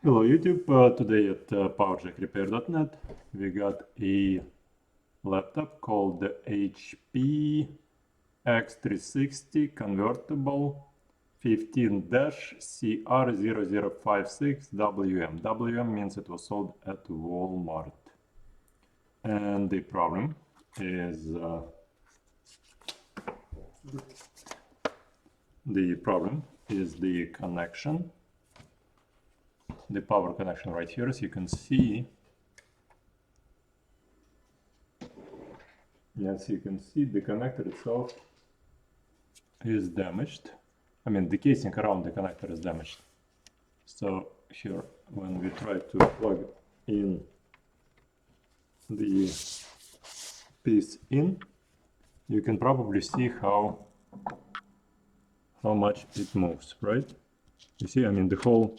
Hello YouTube, today at powerjackrepair.net we got a laptop called the HP x360 Convertible 15-CR0056WM. WM means it was sold at Walmart. And the problem is the connection. The power connection right here. As you can see, the connector itself is damaged. I mean, the casing around the connector is damaged. So here, when we try to plug in the piece in, you can probably see how much it moves, right? You see, I mean, the whole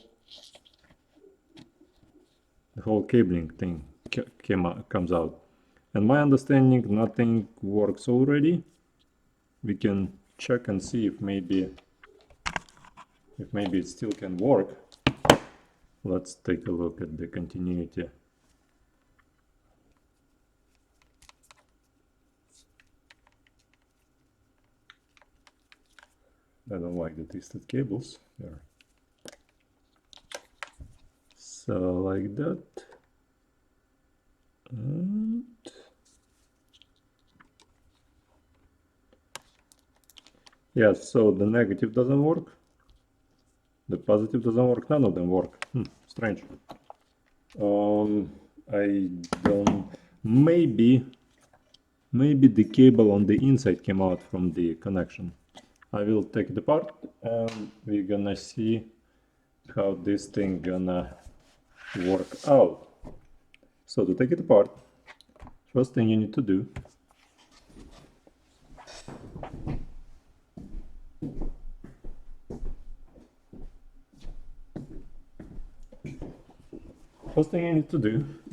cabling thing comes out. And my understanding, nothing works already. We can check and see if maybe it still can work. Let's take a look at the continuity. I don't like the twisted cables here. So like that. And yes, so the negative doesn't work. The positive doesn't work. None of them work. Strange. I don't. Maybe the cable on the inside came out from the connection. I will take it apart and we're gonna see how this thing gonna work out. So to take it apart, first thing you need to do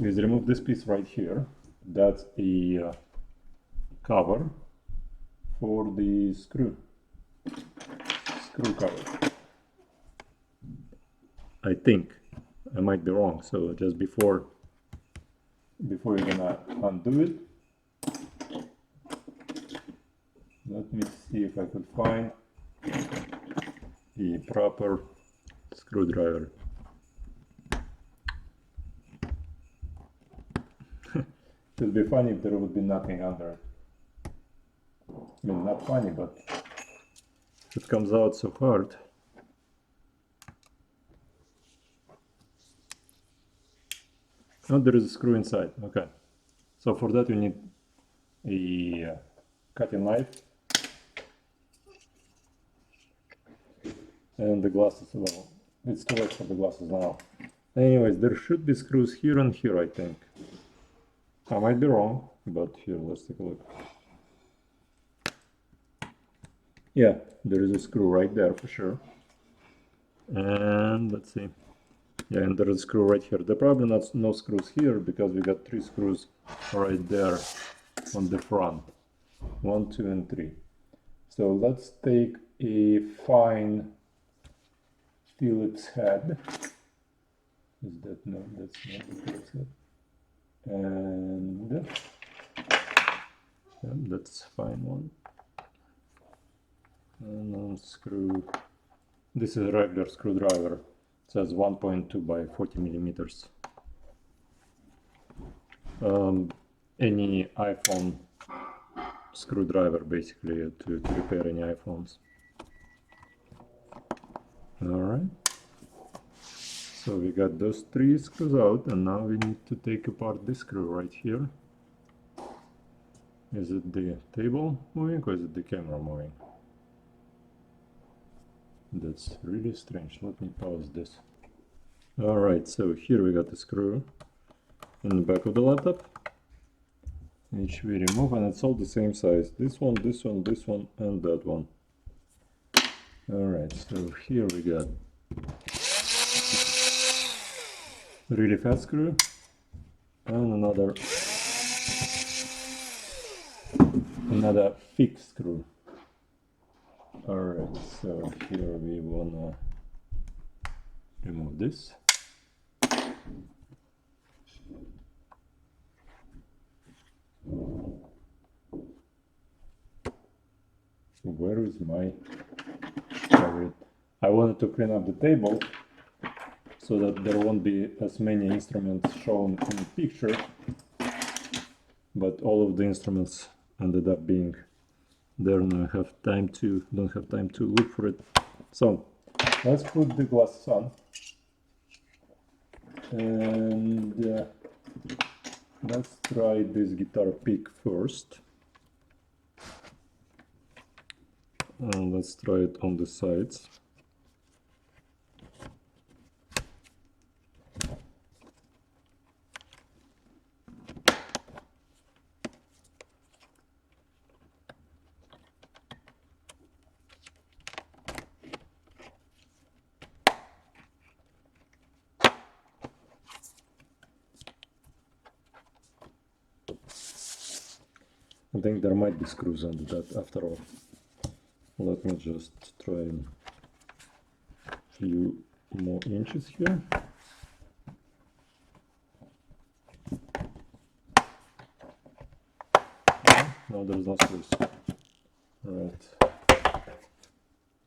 is remove this piece right here. That's a cover for the screw cover. I think. I might be wrong, so just before you're gonna undo it, let me see if I could find the proper screwdriver. It would be funny if there would be nothing under it. I mean, not funny, but it comes out so hard. Oh, there is a screw inside. Okay. So for that you need a cutting knife and the glasses. Well, it's too late for the glasses now. Anyways, there should be screws here and here, I think. I might be wrong, but here, let's take a look. Yeah, there is a screw right there for sure. And let's see. Yeah, and there is a screw right here. There probably no screws here because we got 3 screws right there on the front. 1, 2, and 3. So let's take a fine Phillips head. Is that no? That's not the Phillips head. And yeah, that's fine one. And unscrew. This is a regular screwdriver. It says 1.2 by 40 millimeters. Any iPhone screwdriver, basically, to repair any iPhones. Alright. So we got those 3 screws out, and now we need to take apart this screw right here. Is it the table moving or is it the camera moving? That's really strange. Let me pause this. Alright, so here we got the screw in the back of the laptop, which we remove, and it's all the same size. This one, this one, this one, and that one. Alright, so here we got really fat screw and another fixed screw. Alright, so here we wanna remove this. Where is my favorite? I wanted to clean up the table so that there won't be as many instruments shown in the picture, but all of the instruments ended up being there, and I don't have time to look for it. So let's put the glasses on, and let's try this guitar pick first. And let's try it on the sides. I think there might be screws under that after all. Let me just try a few more inches here. No, there's no screws.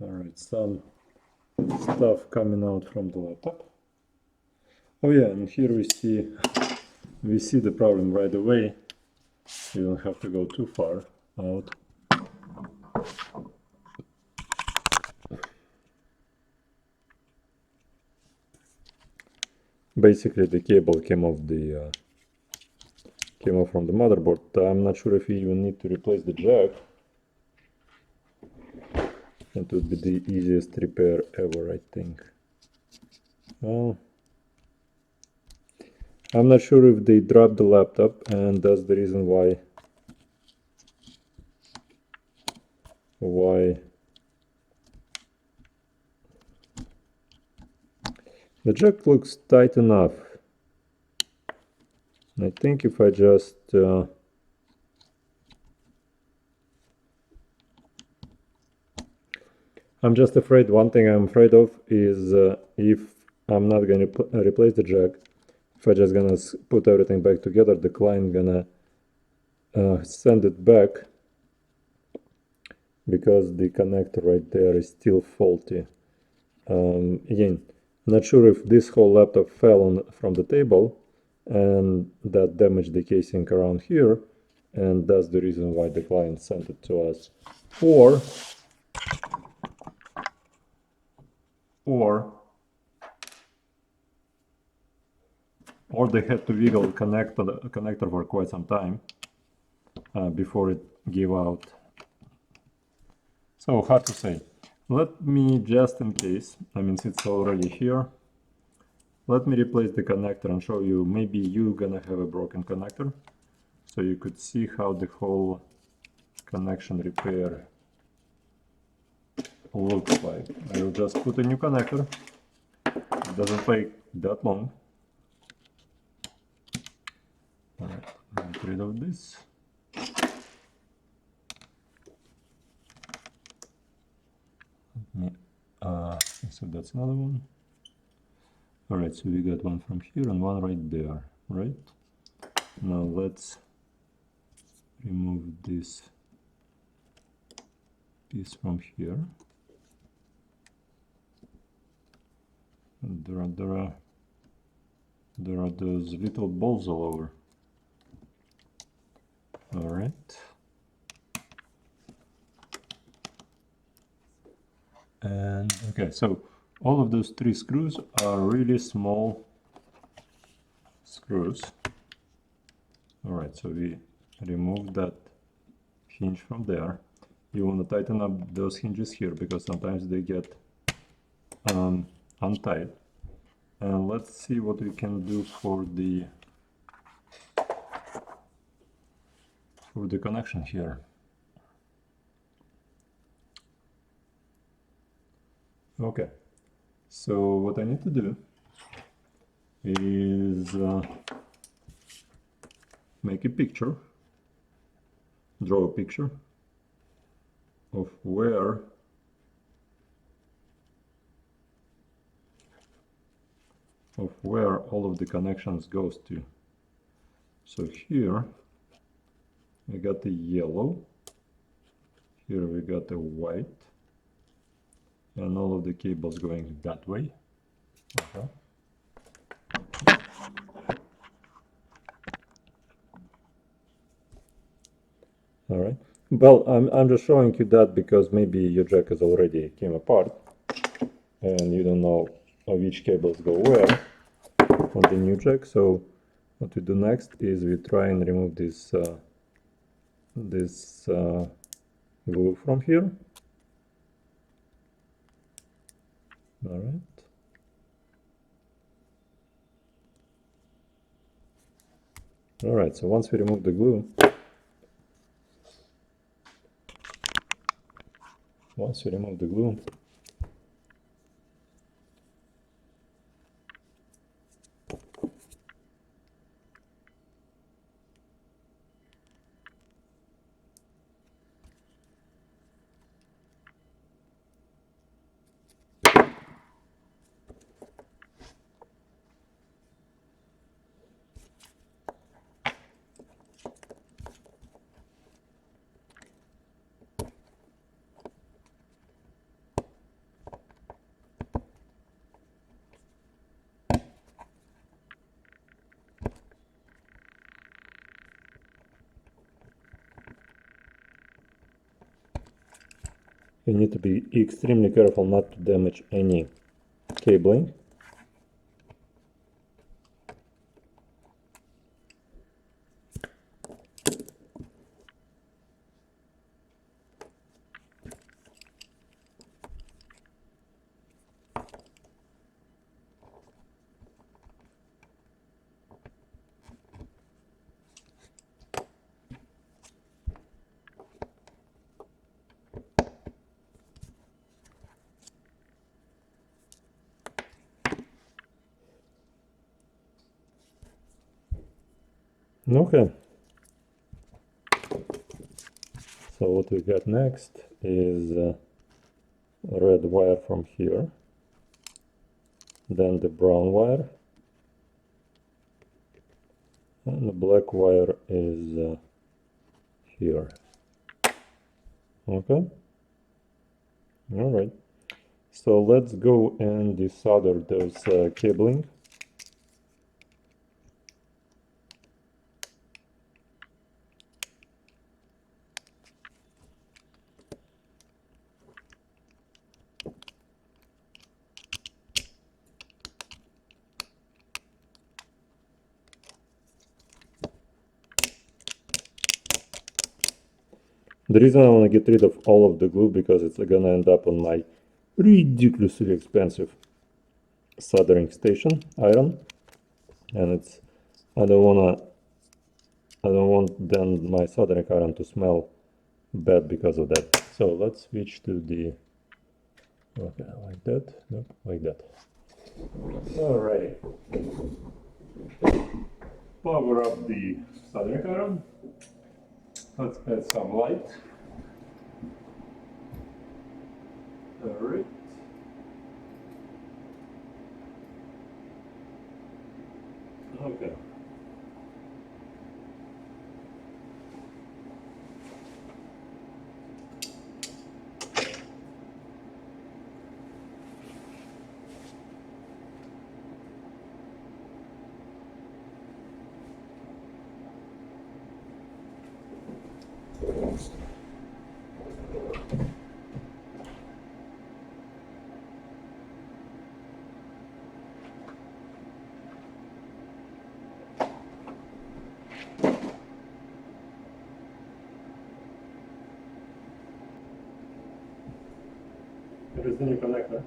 Alright, some stuff coming out from the laptop. Oh yeah, and here we see the problem right away. You don't have to go too far out. Basically, the cable came off from the motherboard. I'm not sure if you even need to replace the jack. It would be the easiest repair ever, I think. Well, I'm not sure if they dropped the laptop, and that's the reason why the jack looks tight enough. I think if I just I'm just afraid, one thing I'm afraid of is if I'm not going to replace the jack, if I just gonna put everything back together, the client gonna send it back because the connector right there is still faulty. Again, not sure if this whole laptop fell from the table and that damaged the casing around here, and that's the reason why the client sent it to us, or they had to wiggle the connector for quite some time before it gave out. So hard to say. Let me, just in case, I mean, it's already here, let me replace the connector and show you. Maybe you're gonna have a broken connector, so you could see how the whole connection repair looks like. I will just put a new connector. It doesn't take that long. Alright, get rid of this. So that's another one. Alright, so we got one from here and one right there, right? Now let's remove this piece from here. And there are those little balls all over. Alright. And okay, so all of those 3 screws are really small screws. Alright, so we remove that hinge from there. You want to tighten up those hinges here because sometimes they get untied. And let's see what we can do for the connection here. Okay, so what I need to do is make a picture, draw a picture of where all of the connections goes to. So here I got the yellow, Here we got a white, and all of the cables going that way. All right. Well, I'm just showing you that because maybe your jack is already came apart, and you don't know which cables go where on the new jack. So what we do next is we try and remove this glue from here. All right. All right. So once we remove the glue, you need to be extremely careful not to damage any cabling. Okay. So what we got next is red wire from here, then the brown wire, and the black wire is here. Okay. All right. So let's go and desolder those cabling. The reason I want to get rid of all of the glue because it's gonna end up on my ridiculously expensive soldering station iron, and it's I don't want then my soldering iron to smell bad because of that. So let's switch to the okay, like that, nope, like that. Alright, power up the soldering iron. Let's add some light. Alright. Okay. Here is the new connector.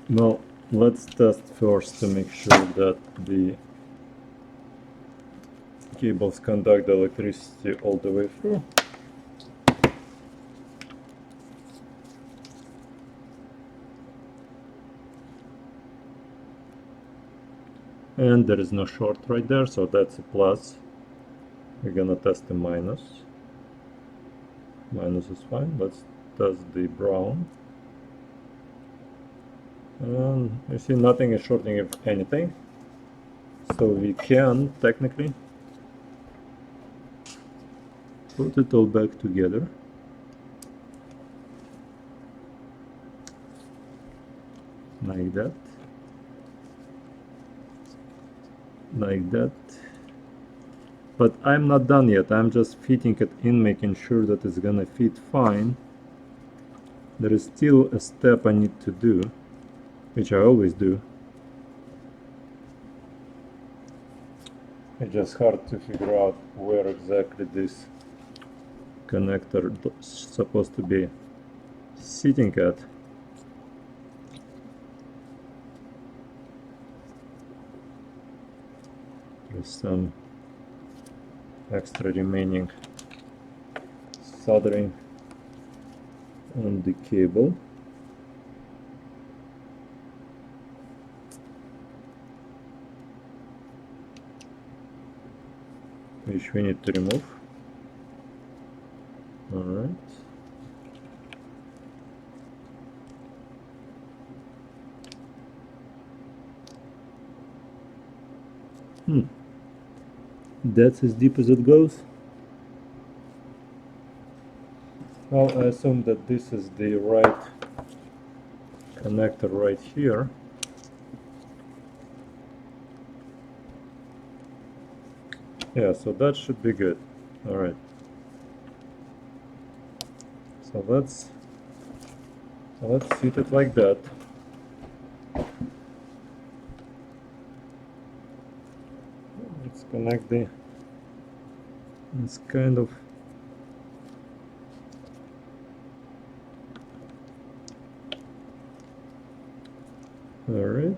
Well, let's test first to make sure that the cables conduct the electricity all the way through. And there is no short right there, so that's a plus. We're gonna test the minus. Minus is fine. Let's test the brown. And you see nothing is shorting if anything. So we can technically put it all back together. Like that. Like that. But I'm not done yet. I'm just fitting it in, making sure that it's gonna fit fine. There is still a step I need to do, which I always do. It's just hard to figure out where exactly this connector is supposed to be sitting at. There's some extra remaining soldering on the cable. Which we need to remove. Alright. That's as deep as it goes. Well, I assume that this is the right connector right here. Yeah, so that should be good. Alright. So let's fit it like that. Let's connect this kind of alright.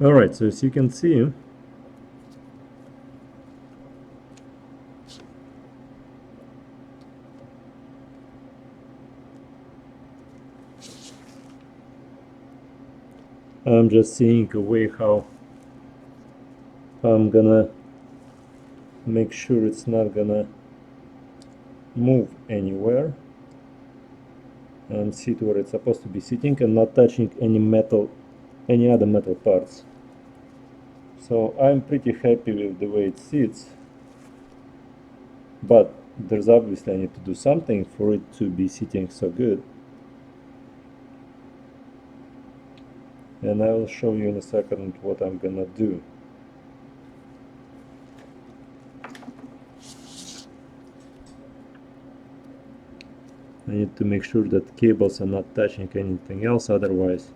Alright, so as you can see, I'm just seeing a way how I'm gonna make sure it's not gonna move anywhere and sit where it's supposed to be sitting and not touching any other metal parts. So I'm pretty happy with the way it sits, but there's obviously I need to do something for it to be sitting so good. And I will show you in a second what I'm gonna do. I need to make sure that cables are not touching anything else, otherwise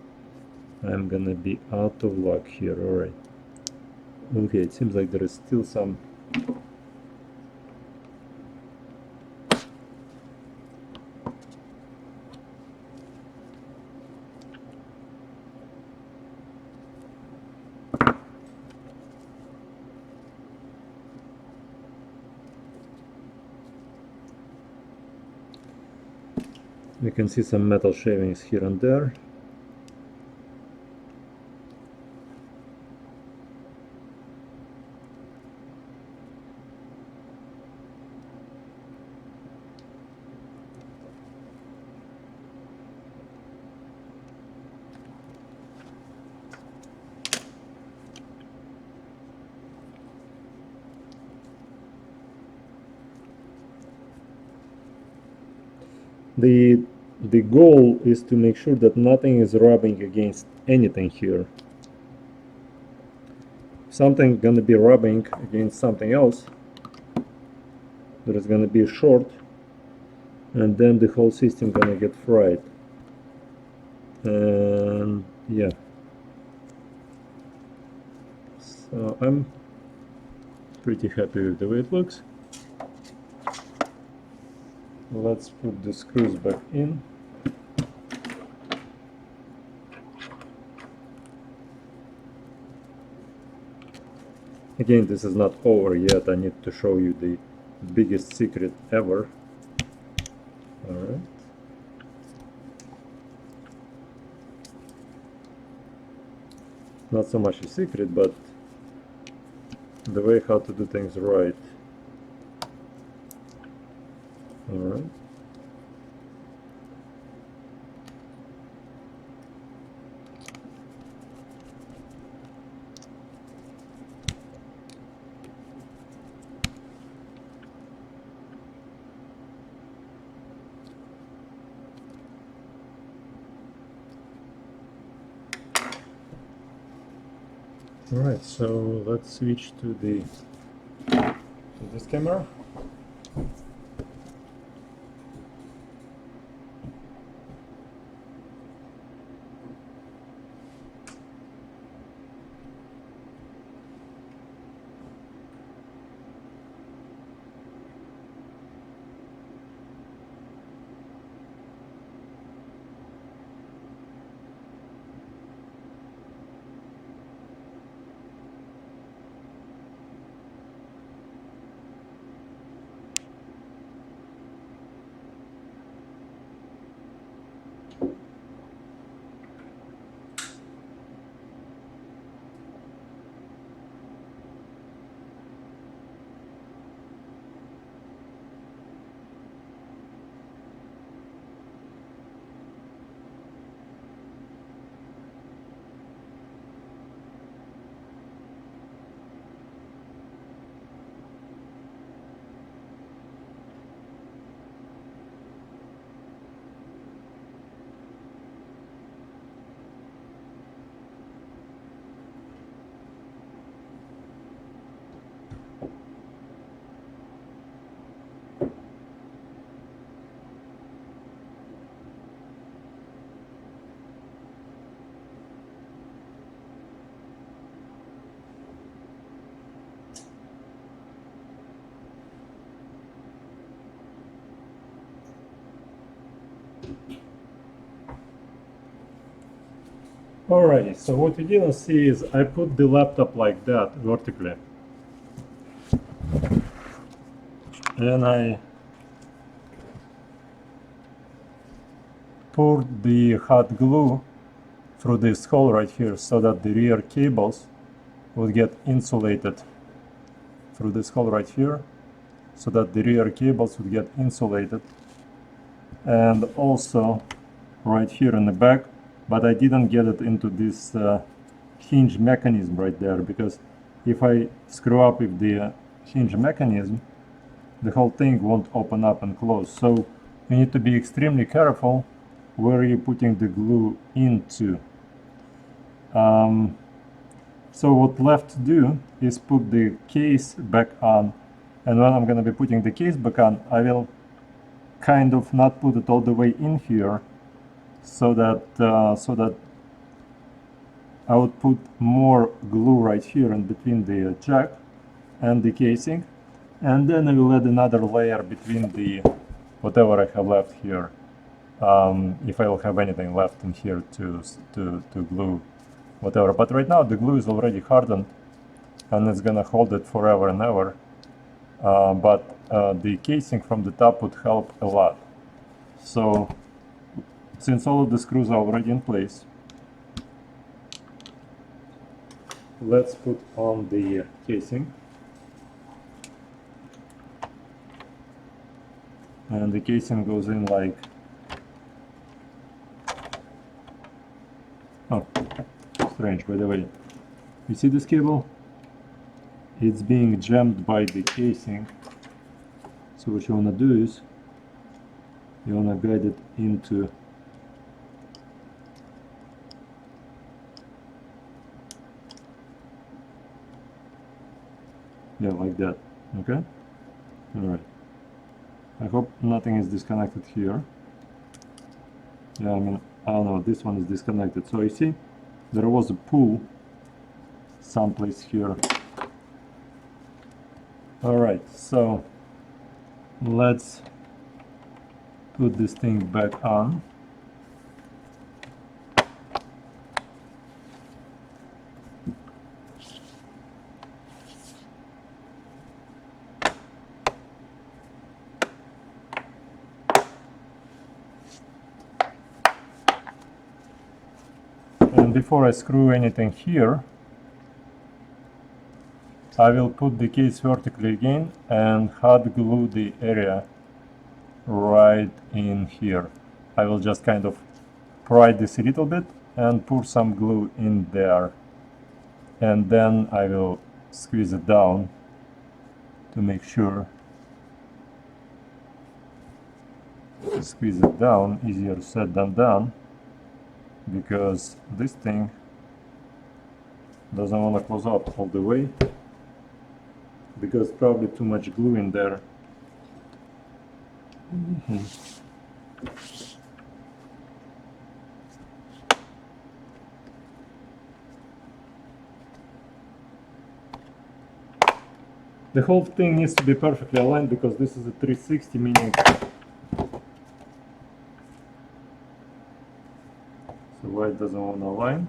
I'm gonna be out of luck here. Alright. Okay, it seems like there is still some you can see some metal shavings here and there. The the goal is to make sure that nothing is rubbing against anything here. If something gonna be rubbing against something else, there is gonna be a short, and then the whole system gonna get fried. And yeah, so I'm pretty happy with the way it looks. Let's put the screws back in. Again, this is not over yet. I need to show you the biggest secret ever. Alright. Not so much a secret, but the way how to do things right. Alright. Alright, so let's switch to this camera. Alright, so what you didn't see is I put the laptop like that vertically, and I poured the hot glue through this hole right here so that the rear cables would get insulated through this hole right here, so that the rear cables would get insulated, and also right here in the back, but I didn't get it into this hinge mechanism right there, because if I screw up with the hinge mechanism, the whole thing won't open up and close. So you need to be extremely careful where you're putting the glue into. So what left to do is put the case back on, and when I'm going to be putting the case back on, I will kind of not put it all the way in here, so that I would put more glue right here in between the jack and the casing, and then I will add another layer between the whatever I have left here, if I will have anything left in here to glue whatever. But right now the glue is already hardened and it's gonna hold it forever and ever, but the casing from the top would help a lot. So since all of the screws are already in place, let's put on the casing. And the casing goes in like, oh, strange, by the way. You see this cable? It's being jammed by the casing. So what you want to do is You want to guide it into like that. Okay, all right. I hope nothing is disconnected here. Yeah, I mean, I don't know, this one is disconnected. So you see, there was a pull someplace here. All right, so let's put this thing back on. And before I screw anything here, I will put the case vertically again and hot glue the area right in here. I will just kind of pry this a little bit and pour some glue in there, and then I will squeeze it down to make sure. Squeeze it down, easier said than done, because this thing doesn't want to close up all the way, because probably too much glue in there. The whole thing needs to be perfectly aligned, because this is a 360, meaning so why it doesn't want to align.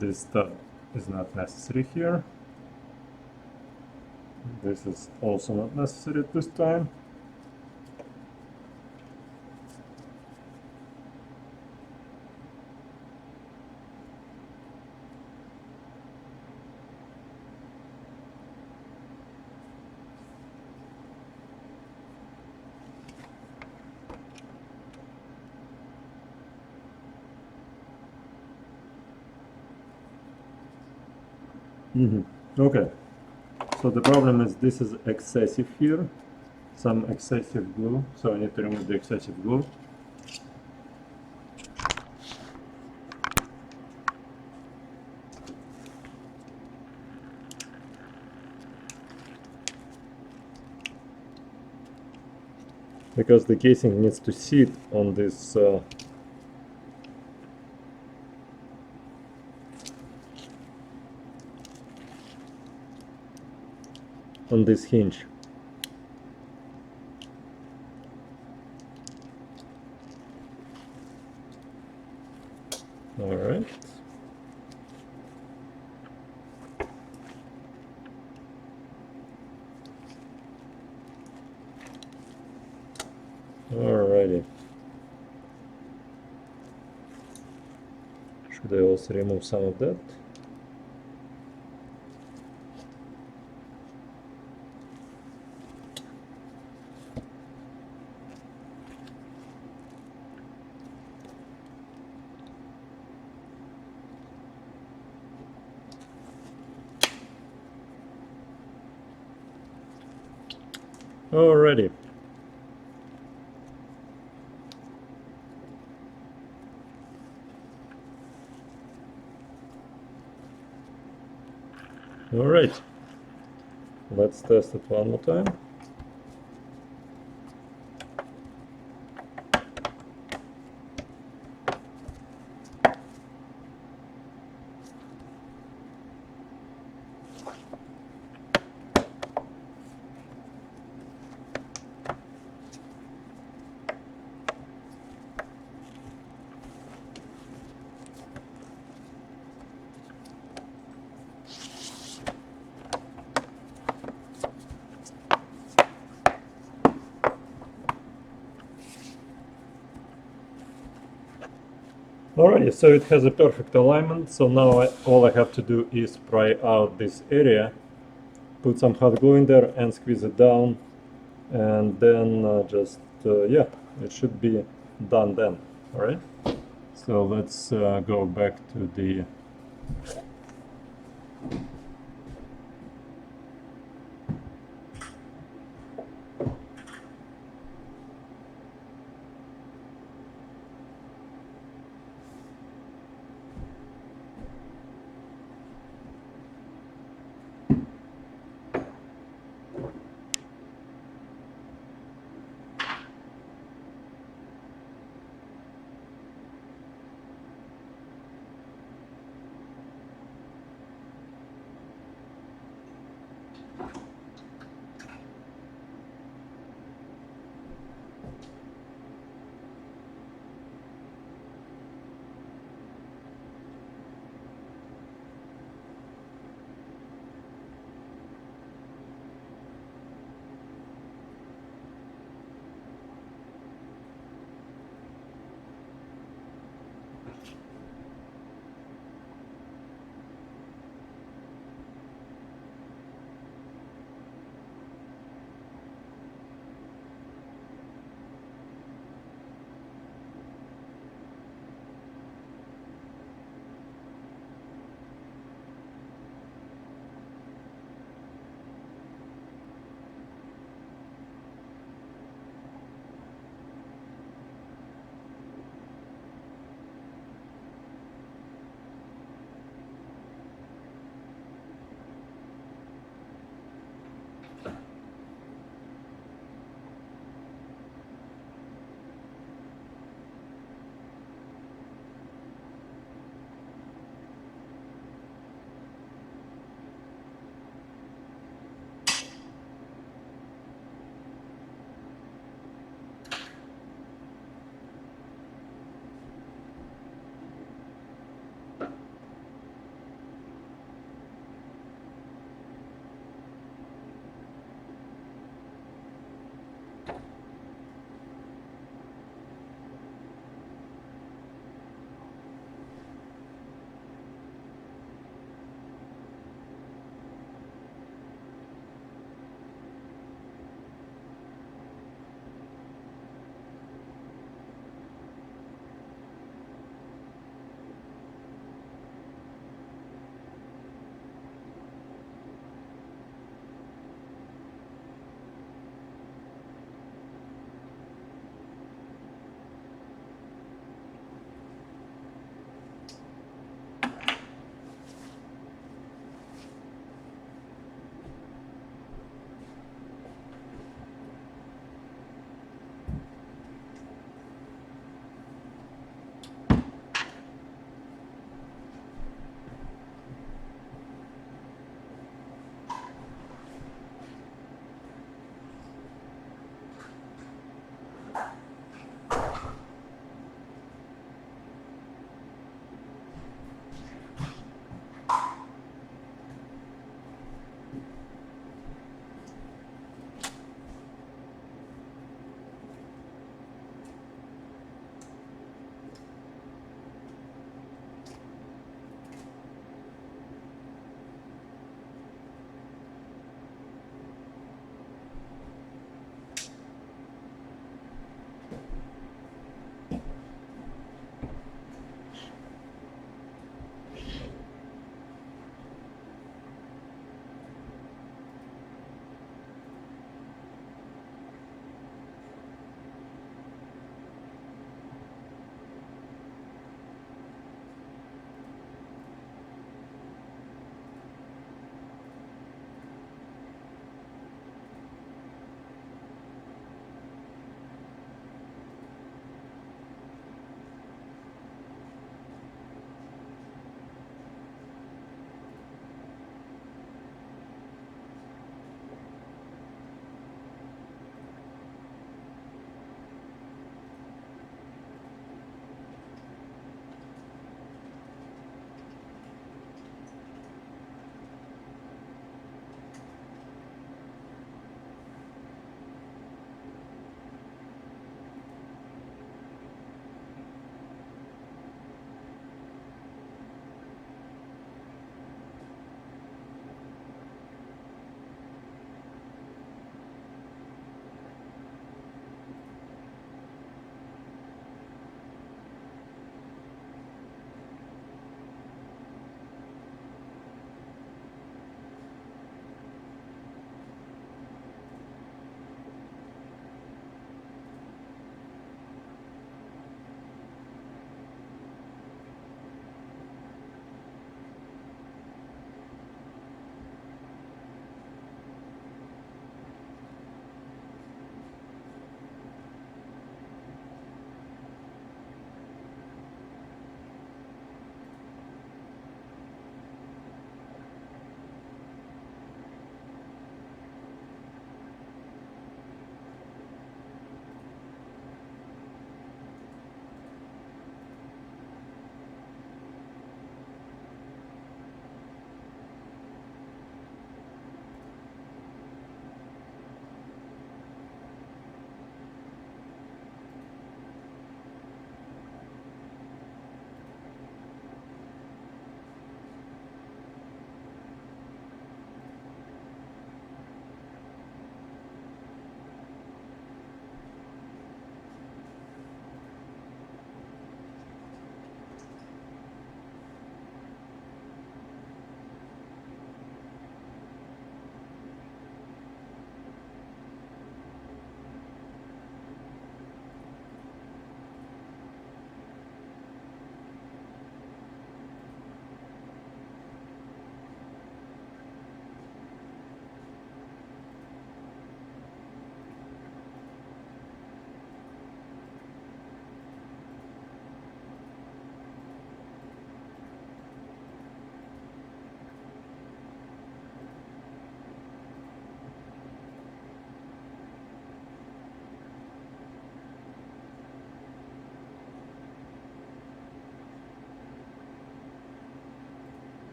This stuff is not necessary here. This is also not necessary at this time. Okay, so the problem is this is excessive here, some excessive glue, so I need to remove the excessive glue. Because the casing needs to sit on this hinge. All right. Alrighty. Should I also remove some of that? Alrighty. All right, let's test it one more time. Alrighty, so it has a perfect alignment, so now all I have to do is pry out this area, put some hot glue in there and squeeze it down, and then yeah, it should be done then. Alright, so let's go back to the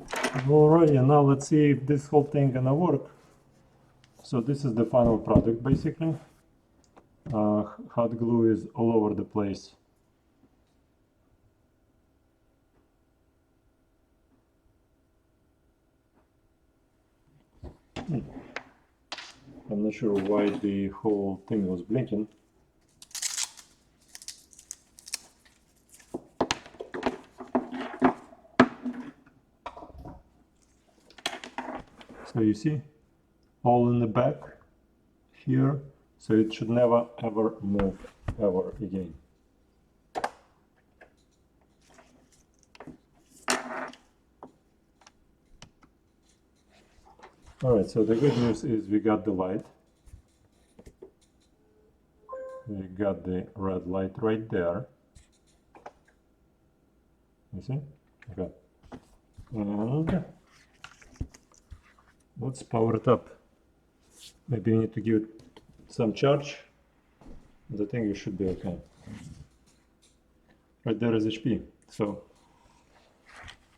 Alrighty, and now let's see if this whole thing gonna work. So this is the final product basically. Hot glue is all over the place. I'm not sure why the whole thing was blinking. So you see, all in the back here, so it should never ever move ever again. Alright, so the good news is we got the light. We got the red light right there. You see? Okay. And let's power it up. Maybe you need to give it some charge. I think you should be okay. Right there is HP. So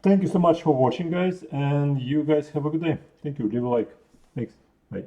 thank you so much for watching, guys, and you guys have a good day. Thank you. Leave a like. Thanks. Bye.